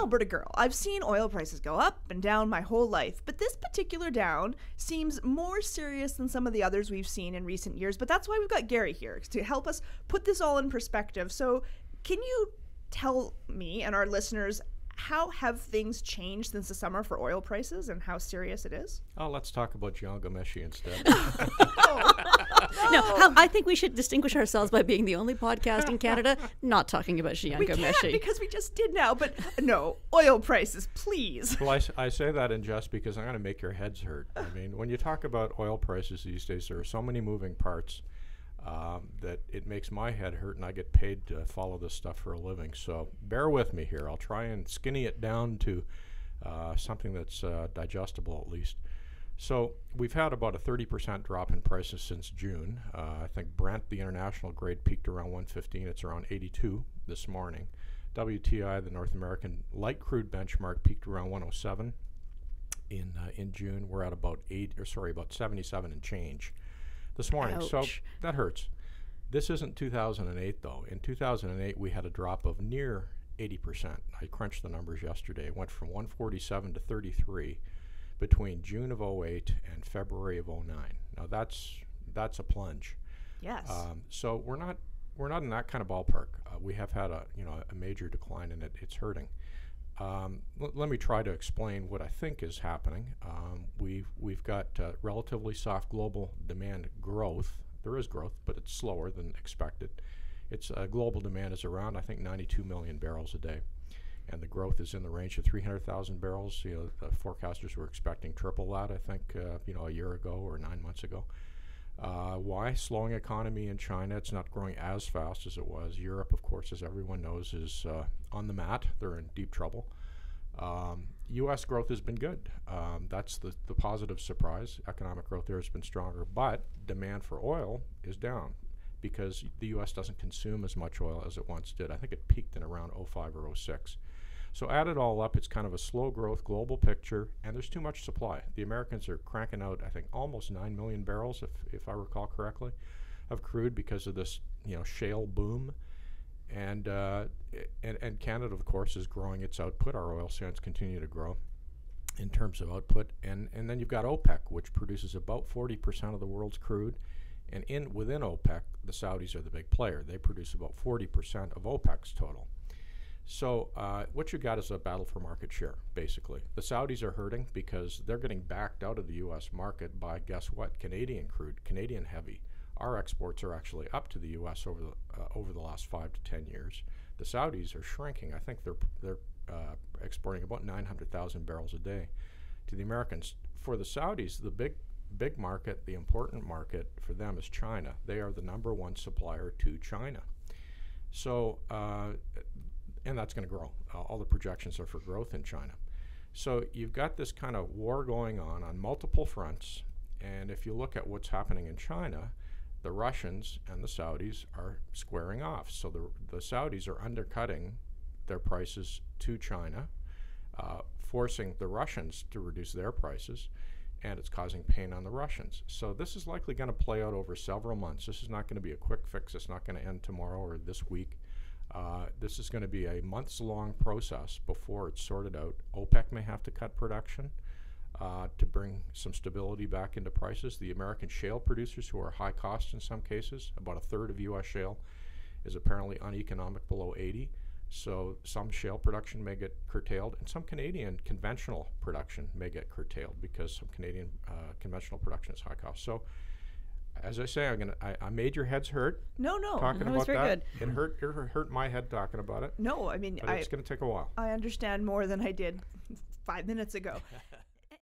Alberta girl. I've seen oil prices go up and down my whole life, but this particular down seems more serious than some of the others we've seen in recent years. But that's why we've got Gary here to help us put this all in perspective. So can you tell me and our listeners, how have things changed since the summer for oil prices and how serious it is? Oh, let's talk about Jian Ghomeshi instead. No, I think we should distinguish ourselves by being the only podcast in Canada not talking about Jian Ghomeshi. We can't because we just did now, but no, oil prices, please. Well, I say that in jest because I'm going to make your heads hurt. I mean, when you talk about oil prices these days, there are so many moving parts that it makes my head hurt, and I get paid to follow this stuff for a living. So bear with me here. I'll try and skinny it down to something that's digestible at least. So we've had about a 30% drop in prices since June. I think Brent, the international grade, peaked around 115. It's around 82 this morning. WTI, the North American light crude benchmark, peaked around 107 in June. We're at about 77 and change this morning. Ouch. So that hurts. This isn't 2008 though. In 2008 we had a drop of near 80%. I crunched the numbers yesterday. It went from 147 to 33 between June of 08 and February of 09. Now that's a plunge. Yes. So we're not in that kind of ballpark. We have had a major decline in it. It's hurting. Let me try to explain what I think is happening. We've got relatively soft global demand growth. There is growth, but it's slower than expected. Its global demand is around, I think, 92 million barrels a day, and the growth is in the range of 300,000 barrels. The forecasters were expecting triple that, I think, a year ago or 9 months ago. Why? Slowing economy in China. It's not growing as fast as it was. Europe, of course, as everyone knows, is on the mat. They're in deep trouble. U.S. growth has been good. That's the positive surprise. Economic growth there has been stronger, but demand for oil is down because the U.S. doesn't consume as much oil as it once did. I think it peaked in around 05 or 06. So add it all up, it's kind of a slow growth global picture, and there's too much supply. The Americans are cranking out, I think, almost 9 million barrels, if I recall correctly, of crude because of this, shale boom. And Canada, of course, is growing its output. Our oil sands continue to grow in terms of output. And then you've got OPEC, which produces about 40% of the world's crude. And within OPEC, the Saudis are the big player. They produce about 40% of OPEC's total. So what you got is a battle for market share, basically. The Saudis are hurting because they're getting backed out of the U.S. market by, guess what, Canadian crude, Canadian heavy. Our exports are actually up to the U.S. over the last 5 to 10 years. The Saudis are shrinking. I think they're exporting about 900,000 barrels a day to the Americans. For the Saudis, the big market, the important market for them is China. They are the #1 supplier to China. So, and that's going to grow. All the projections are for growth in China. So you've got this kind of war going on multiple fronts. And if you look at what's happening in China, the Russians and the Saudis are squaring off. So the Saudis are undercutting their prices to China, forcing the Russians to reduce their prices, and it's causing pain on the Russians. So this is likely going to play out over several months. This is not going to be a quick fix. It's not going to end tomorrow or this week. This is going to be a months-long process before it's sorted out. OPEC may have to cut production to bring some stability back into prices. The American shale producers, who are high cost in some cases, about a third of U.S. shale is apparently uneconomic below 80. So some shale production may get curtailed, and some Canadian conventional production may get curtailed because some Canadian conventional production is high cost. So, as I say, I made your heads hurt. No, talking that about was very that. good. It hurt my head talking about it. No, I mean, but it's going to take a while. I understand more than I did 5 minutes ago.